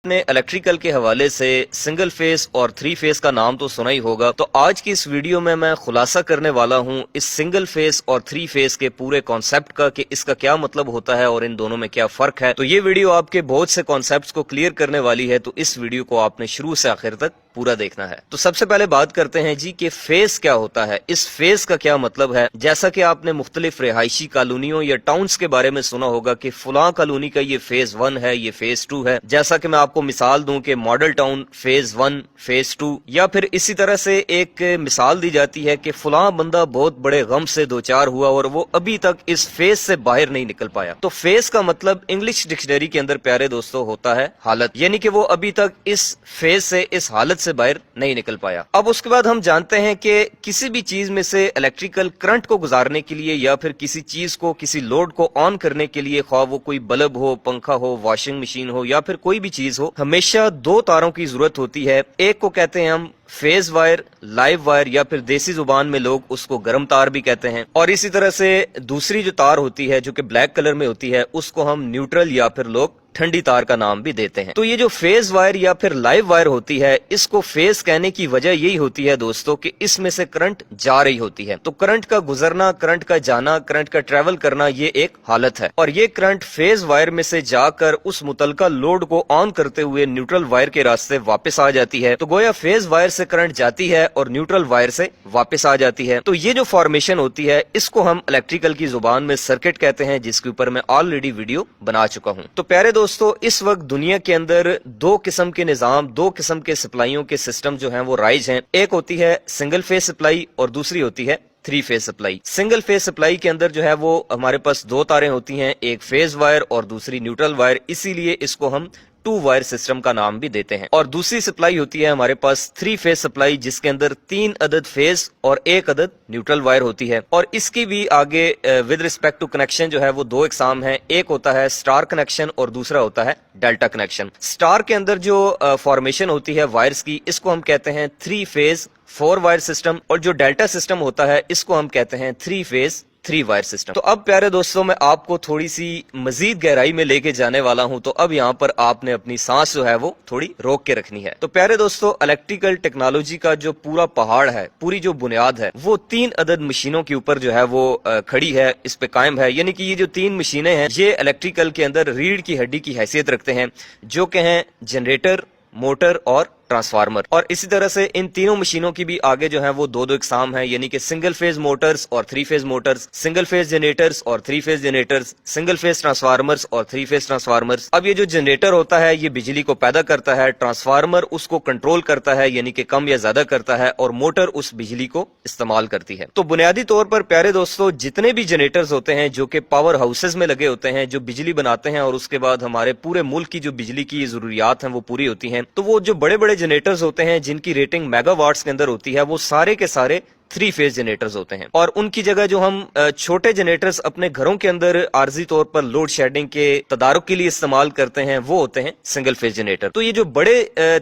نے इलेक्ट्रिकल के हवाले से सिंगल फेस और थ्री फेस का नाम तो सुना ही होगा। तो आज की इस वीडियो में मैं खुलासा करने वाला हूं इस सिंगल फेस और थ्री फेस के पूरे कॉन्सेप्ट का कि इसका क्या मतलब होता है और इन दोनों में क्या फर्क है। तो ये वीडियो आपके बहुत से कॉन्सेप्ट्स को क्लियर करने वाली है, तो इस वीडियो को आपने शुरू से आखिर तक पूरा देखना है। तो सबसे पहले बात करते हैं जी कि फेस क्या होता है, इस फेस का क्या मतलब है। जैसा कि आपने मुख्तलिफ रिहायशी कॉलोनियों या टाउन्स के बारे में सुना होगा कि फलां कॉलोनी का ये फेज 1 है, ये फेज 2 है। जैसा कि मैं आपको मिसाल दूं कि मॉडल टाउन फेज 1 फेज 2, या फिर इसी तरह से एक मिसाल दी जाती है कि फलां बंदा बहुत बड़े गम से दो चार हुआ और वो अभी तक इस फेज से बाहर नहीं निकल पाया। तो फेज का मतलब इंग्लिश डिक्शनरी के अंदर प्यारे दोस्तों होता है हालत, यानी कि वो अभी तक इस फेज से, इस हालत से बाहर नहीं निकल पाया। अब उसके बाद हम जानते हैं कि किसी भी चीज में से इलेक्ट्रिकल करंट को गुजारने के लिए या फिर किसी चीज को, किसी लोड को ऑन करने के लिए, ख्वाह वो कोई बल्ब हो, पंखा हो, वॉशिंग मशीन हो या फिर कोई भी चीज हो, हमेशा दो तारों की जरूरत होती है। एक को कहते हैं हम फेज वायर, लाइव वायर, या फिर देसी जुबान में लोग उसको गर्म तार भी कहते हैं। और इसी तरह से दूसरी जो तार होती है जो कि ब्लैक कलर में होती है, उसको हम न्यूट्रल या फिर लोग ठंडी तार का नाम भी देते हैं। तो ये जो फेज वायर या फिर लाइव वायर होती है, इसको फेज कहने की वजह यही होती है दोस्तों कि इसमें से करंट जा रही होती है। तो करंट का गुजरना, करंट का जाना, करंट का ट्रेवल करना, ये एक हालत है। और ये करंट फेज वायर में से जाकर उस मुतलका लोड को ऑन करते हुए न्यूट्रल वायर के रास्ते वापस आ जाती है। तो गोया फेज वायर से करंट जाती है और न्यूट्रल वायर से वापस आ जाती है। तो ये जो फॉर्मेशन होती है, इसको हम इलेक्ट्रिकल की जुबान में सर्किट कहते हैं, जिसके ऊपर मैं ऑलरेडी वीडियो बना चुका हूं। तो प्यारे दोस्तों, इस वक्त दुनिया के अंदर दो किस्म के निजाम, दो किस्म के सप्लाइयों के सिस्टम जो हैं वो राइज हैं। एक होती है सिंगल फेज सप्लाई और दूसरी होती है three phase supply. Single phase supply के अंदर जो है वो हमारे पास दो तारें होती हैं, एक फेज वायर और दूसरी न्यूट्रल वायर, इसीलिए इसको हम टू वायर सिस्टम का नाम भी देते हैं। और दूसरी सप्लाई होती है हमारे पास थ्री फेज सप्लाई, जिसके अंदर 3 अदद फेज और 1 अदद न्यूट्रल वायर होती है। और इसकी भी आगे विद रिस्पेक्ट टू कनेक्शन जो है वो दो इकसाम है। एक होता है स्टार कनेक्शन और दूसरा होता है डेल्टा कनेक्शन। स्टार के अंदर जो फॉर्मेशन होती है वायर्स की, इसको हम कहते हैं 3 फेज 4 वायर सिस्टम, और जो डेल्टा सिस्टम होता है इसको हम कहते हैं 3 फेज 3 वायर सिस्टम। तो अब प्यारे दोस्तों, मैं आपको थोड़ी सी मजीद गहराई में लेके जाने वाला हूं। तो अब यहाँ पर आपने अपनी सांस जो है वो थोड़ी रोक के रखनी है। तो प्यारे दोस्तों, इलेक्ट्रिकल टेक्नोलॉजी का जो पूरा पहाड़ है, पूरी जो बुनियाद है, वो 3 अदद मशीनों के ऊपर जो है वो खड़ी है, इस पे कायम है। यानी कि ये जो 3 मशीनें हैं, ये इलेक्ट्रिकल के अंदर रीढ़ की हड्डी की हैसियत रखते हैं, जो कि हैं जनरेटर, मोटर और ट्रांसफार्मर। और इसी तरह से इन तीनों मशीनों की भी आगे जो है वो दो दो इकसाम है, यानी कि सिंगल फेज मोटर्स और 3 phase Motors, single phase generators और 3 phase generators, single phase transformers और 3 फेज ट्रांसफार्मर्स। अब ये जो जनरेटर होता है ये बिजली को पैदा करता है, ट्रांसफार्मर उसको कंट्रोल करता है, यानी कि कम या ज्यादा करता है, और मोटर उस बिजली को इस्तेमाल करती है। तो बुनियादी तौर पर प्यारे दोस्तों, जितने भी जनरेटर्स होते हैं जो कि पावर हाउसेज में लगे होते हैं, जो बिजली बनाते हैं और उसके बाद हमारे पूरे मुल्क की जो बिजली की जरूरियात हैं वो पूरी होती हैं, तो वो जो बड़े बड़े जनरेटर्स होते हैं जिनकी रेटिंग मेगावाट्स के अंदर होती है, वो सारे के सारे 3 फेज जनरेटर्स होते हैं। और उनकी जगह जो हम छोटे जनरेटर्स अपने घरों के अंदर आर्जी तौर पर लोड शेडिंग के तदारुक के लिए इस्तेमाल करते हैं, वो होते हैं सिंगल फेज जनरेटर। तो ये जो बड़े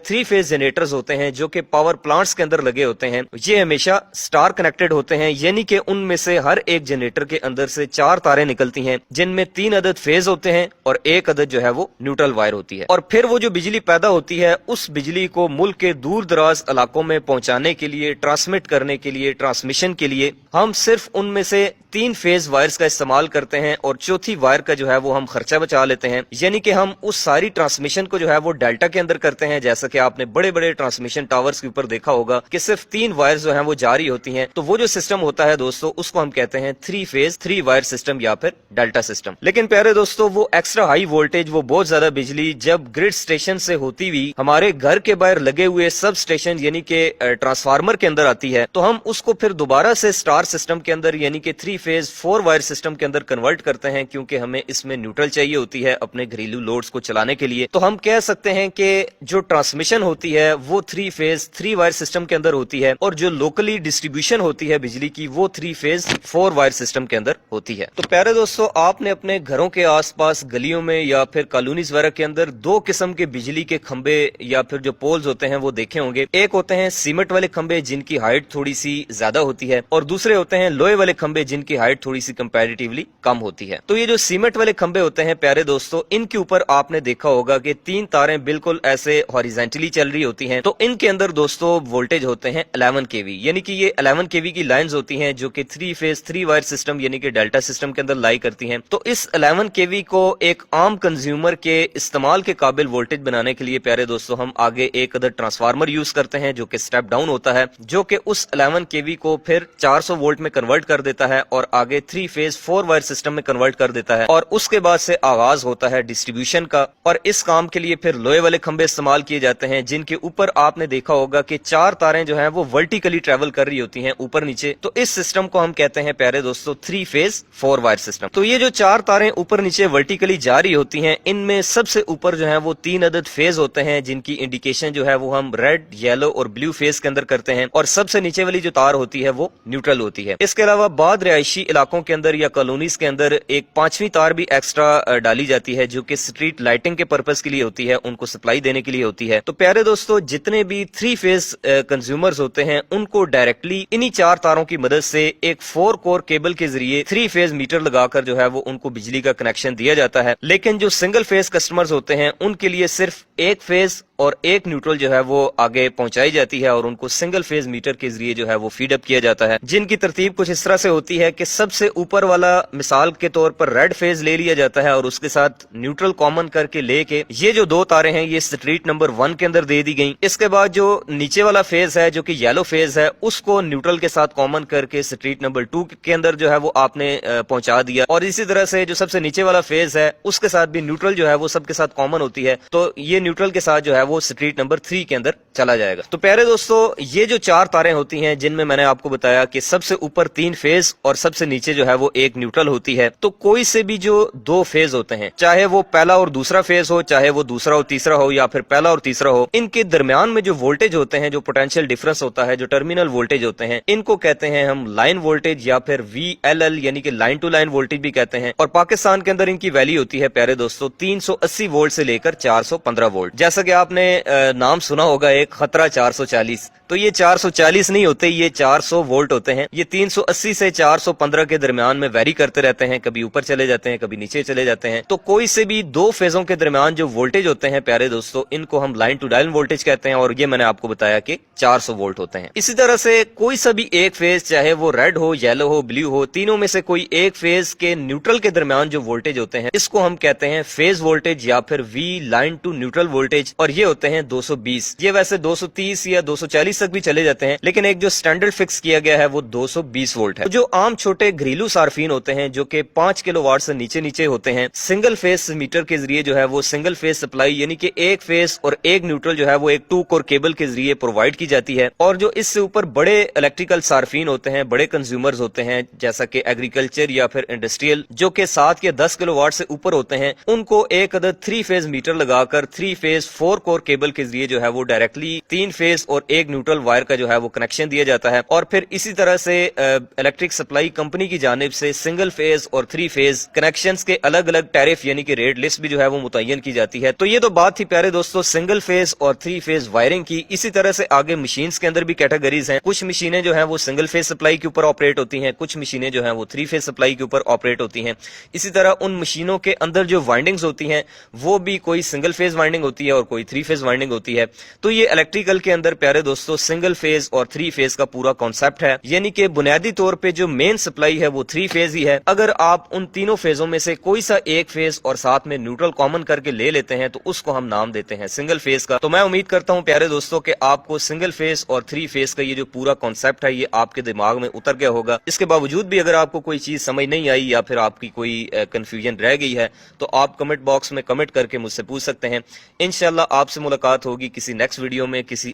3 फेज जनरेटर्स होते हैं जो कि पावर प्लांट्स के अंदर लगे होते हैं, ये हमेशा स्टार कनेक्टेड होते हैं, यानी कि उनमें से हर एक जनरेटर के अंदर से 4 तारें निकलती हैं, जिनमें 3 अदद फेज होते हैं और 1 अदद जो है वो न्यूट्रल वायर होती है। और फिर वो जो बिजली पैदा होती है, उस बिजली को मुल्क के दूर दराज इलाकों में पहुंचाने के लिए, ट्रांसमिट करने के लिए, ट्रांसमिशन के लिए हम सिर्फ उनमें से 3 फेज वायर्स का इस्तेमाल करते हैं, और चौथी वायर का जो है वो हम खर्चा बचा लेते हैं। यानी कि हम उस सारी ट्रांसमिशन को जो है वो डेल्टा के अंदर करते हैं। जैसा कि आपने बड़े बड़े ट्रांसमिशन टावर्स के ऊपर देखा होगा कि सिर्फ 3 वायर्स जो है वो जारी होती हैं। तो वो जो सिस्टम होता है दोस्तों, उसको हम कहते हैं 3 फेज 3 वायर सिस्टम या फिर डेल्टा सिस्टम। लेकिन प्यारे दोस्तों, वो एक्स्ट्रा हाई वोल्टेज, वो बहुत ज्यादा बिजली जब ग्रिड स्टेशन से होती हुई हमारे घर के बाहर लगे हुए सब स्टेशन यानी कि ट्रांसफार्मर के अंदर आती है, तो हम उसको फिर दोबारा से स्टार सिस्टम के अंदर यानी कि 3 फेज 4 वायर सिस्टम के अंदर कन्वर्ट करते हैं, क्योंकि हमें इसमें न्यूट्रल चाहिए होती है अपने घरेलू लोड्स को चलाने के लिए। तो हम कह सकते हैं कि जो ट्रांसमिशन होती है वो 3 फेज 3 वायर सिस्टम के अंदर होती है, और जो लोकली डिस्ट्रीब्यूशन होती है बिजली की, वो 3 फेज 4 वायर सिस्टम के अंदर होती है। तो प्यारे दोस्तों, आपने अपने घरों के आसपास गलियों में या फिर कॉलोनीज वगैरह के अंदर 2 किस्म के बिजली के खंबे या फिर जो पोल्स होते हैं वो देखे होंगे। एक होते हैं सीमेंट वाले खंबे जिनकी हाइट थोड़ी सी ज्यादा होती है, और दूसरे होते हैं लोहे वाले खंबे जिनकी हाइट थोड़ी सी कंपैरेटिवली कम होती है। तो ये जो सीमेंट वाले खंबे होते हैं प्यारे दोस्तों, इनके ऊपर आपने देखा होगा कि 3 तारें बिल्कुल ऐसे हॉरिजेंटली चल रही होती हैं। तो इनके अंदर दोस्तों वोल्टेज होते हैं 11 केवी, यानी कि ये 11 केवी की लाइंस होती हैं जो कि 3 फेज 3 वायर सिस्टम यानी कि डेल्टा सिस्टम के अंदर लाई करती हैं। तो इस 11 केवी को एक आम कंज्यूमर के इस्तेमाल के काबिल वोल्टेज बनाने के लिए प्यारे दोस्तों हम आगे एक अदर ट्रांसफार्मर यूज करते हैं जो कि स्टेप डाउन होता है, जो कि उस 11 केवी को फिर 400 वोल्ट में कन्वर्ट कर देता है और आगे 3 फेज 4 वायर सिस्टम में कन्वर्ट कर देता है, और उसके बाद से आगाज होता है डिस्ट्रीब्यूशन का। और इस काम के लिए फिर लोहे वाले खंबे इस्तेमाल किए जाते हैं जिनके ऊपर आपने देखा होगा कि 4 तारें जो हैं वो वर्टिकली ट्रेवल कर रही होती हैं ऊपर नीचे। तो इस सिस्टम को हम कहते हैं प्यारे दोस्तों 3 फेज 4 वायर सिस्टम। तो ये जो 4 तारें ऊपर नीचे वर्टिकली जा रही होती हैं, इनमें सबसे ऊपर जो है वो 3 अदद फेज होते हैं जिनकी इंडिकेशन जो है वो हम रेड, येलो और ब्लू फेज के अंदर करते हैं, और सबसे नीचे वाली जो तार होती है वो न्यूट्रल होती है। इसके अलावा बाद रिहायशी इलाकों के अंदर या कॉलोनीज के अंदर एक 5वीं तार भी एक्स्ट्रा डाली जाती है जो कि स्ट्रीट लाइटिंग के पर्पस के लिए होती है, उनको सप्लाई देने के लिए होती है। तो प्यारे दोस्तों, जितने भी 3 फेज कंज्यूमर्स होते हैं उनको डायरेक्टली इन्हीं 4 तारों की मदद से एक 4 कोर केबल के जरिए 3 फेज मीटर लगाकर जो है वो उनको बिजली का कनेक्शन दिया जाता है। लेकिन जो सिंगल फेज कस्टमर्स होते हैं उनके लिए सिर्फ एक फेज और एक न्यूट्रल जो है वो आगे पहुंचाई जाती है और उनको सिंगल फेज मीटर के जरिए जो है वो फीड अप किया जाता है, जिनकी तरतीब कुछ इस तरह से होती है कि सबसे ऊपर वाला मिसाल के तौर पर रेड फेज ले लिया जाता है और उसके साथ न्यूट्रल कॉमन करके लेके ये जो 2 तारें हैं ये स्ट्रीट नंबर 1 के अंदर दे दी गई। इसके बाद जो नीचे वाला फेज है जो कि येलो फेज है उसको न्यूट्रल के साथ कॉमन करके स्ट्रीट नंबर 2 के अंदर जो है वो आपने पहुंचा दिया, और इसी तरह से जो सबसे नीचे वाला फेज है उसके साथ भी न्यूट्रल जो है वो सबके साथ कॉमन होती है, तो ये न्यूट्रल के साथ जो है वो स्ट्रीट नंबर 3 के अंदर चला जाएगा। तो प्यारे दोस्तों, ये जो 4 तारें होती हैं जिनमें मैंने आपको बताया कि सबसे ऊपर 3 फेज और सबसे नीचे जो है वो एक न्यूट्रल होती है, तो कोई से भी जो 2 फेज होते हैं, चाहे वो पहला और दूसरा फेज हो, चाहे वो दूसरा और तीसरा हो, या फिर पहला और तीसरा हो, इनके दरमियान में जो वोल्टेज होते हैं, जो पोटेंशियल डिफरेंस होता है, जो टर्मिनल वोल्टेज होते हैं, इनको कहते हैं हम लाइन वोल्टेज या फिर VLL यानी कि लाइन टू लाइन वोल्टेज भी कहते हैं। और पाकिस्तान के अंदर इनकी वैल्यू होती है प्यारे दोस्तों 380 वोल्ट से लेकर 415 वोल्ट। जैसा कि आपने नाम सुना होगा एक खतरा 440, तो ये 440 नहीं होते, ये 400 वोल्ट होते हैं। ये 380 से 415 के दरमियान में वेरी करते रहते हैं, कभी ऊपर चले जाते हैं, कभी नीचे चले जाते हैं। तो कोई से भी 2 फेजों के दरमियान जो वोल्टेज होते हैं प्यारे दोस्तों, इनको हम लाइन टू लाइन वोल्टेज कहते हैं, और ये मैंने आपको बताया कि 400 वोल्ट होते हैं। इसी तरह से कोई सा भी एक फेज, चाहे वो रेड हो, येलो हो, ब्लू हो, तीनों में से कोई एक फेज के न्यूट्रल के दरमियान जो वोल्टेज होते हैं इसको हम कहते हैं फेज वोल्टेज या फिर V line to neutral voltage, और ये होते हैं 220। ये वैसे 230 या 240 तक भी चले जाते हैं, लेकिन एक जो स्टैंडर्ड फिक्स किया गया है वो 220 वोल्ट है। तो जो आम छोटे घरेलू सार्फिन होते हैं जो कि 5 किलोवाट से नीचे होते हैं, सिंगल फेज मीटर के जरिए जो है वो सिंगल फेज सप्लाई यानी कि एक फेज और एक न्यूट्रल जो है वो एक 2 कोर केबल के जरिए प्रोवाइड की जाती है। और जो इससे ऊपर बड़े इलेक्ट्रिकल सार्फिन होते हैं, बड़े कंज्यूमर्स होते हैं, जैसा कि एग्रीकल्चर या फिर इंडस्ट्रियल, जो कि 7 या 10 किलोवाट से ऊपर होते हैं, उनको एक अदद 3 फेज मीटर लगाकर 3 फेज 4 कोर केबल के जरिए जो है वो डायरेक्टली 3 फेज और एक न्यूट्रल वायर का जो है वो कनेक्शन दिया जाता है। और फिर इसी तरह से इलेक्ट्रिक सप्लाई कंपनी की जानिब से सिंगल फेज और 3 फेज कनेक्शंस के अलग अलग टैरिफ यानी कि रेट लिस्ट भी जो है वो मुतय्यन की जाती है। तो ये तो बात थी प्यारे दोस्तों सिंगल फेज और 3 फेज वायरिंग की। इसी तरह से आगे मशीन्स के अंदर भी कैटेगरीज हैं। कुछ मशीनें जो है वो सिंगल फेज सप्लाई के ऊपर ऑपरेट होती हैं, कुछ मशीनें जो है वो 3 फेज सप्लाई के ऊपर ऑपरेट होती हैं। इसी तरह उन मशीनों के अंदर जो वाइंडिंग्स होती हैं वो भी कोई सिंगल फेज वाइंडिंग होती है और कोई 3 फेज वाइंडिंग होती है। तो ये इलेक्ट्रिकल के अंदर प्यारे दोस्तों सिंगल फेज और 3 फेज का पूरा कॉन्सेप्ट है, यानी कि बुनियादी तौर पे जो मेन सप्लाई है वो 3 फेज ही है। अगर आप उन तीनों फेजों में से कोई सा एक फेज और साथ में न्यूट्रल कॉमन करके ले लेते हैं तो उसको हम नाम देते हैं सिंगल फेज का। तो मैं उम्मीद करता हूं प्यारे दोस्तों कि आपको सिंगल फेज और 3 फेज का ये जो पूरा कॉन्सेप्ट है ये आपके दिमाग में उतर गया होगा। इसके बावजूद भी अगर आपको कोई चीज समझ नहीं आई या फिर आपकी कोई कंफ्यूजन रह गई है तो आप कमेंट बॉक्स में कमेंट करके मुझसे पूछ सकते हैं। इंशाल्लाह आपसे मुलाकात होगी किसी नेक्स्ट वीडियो में किसी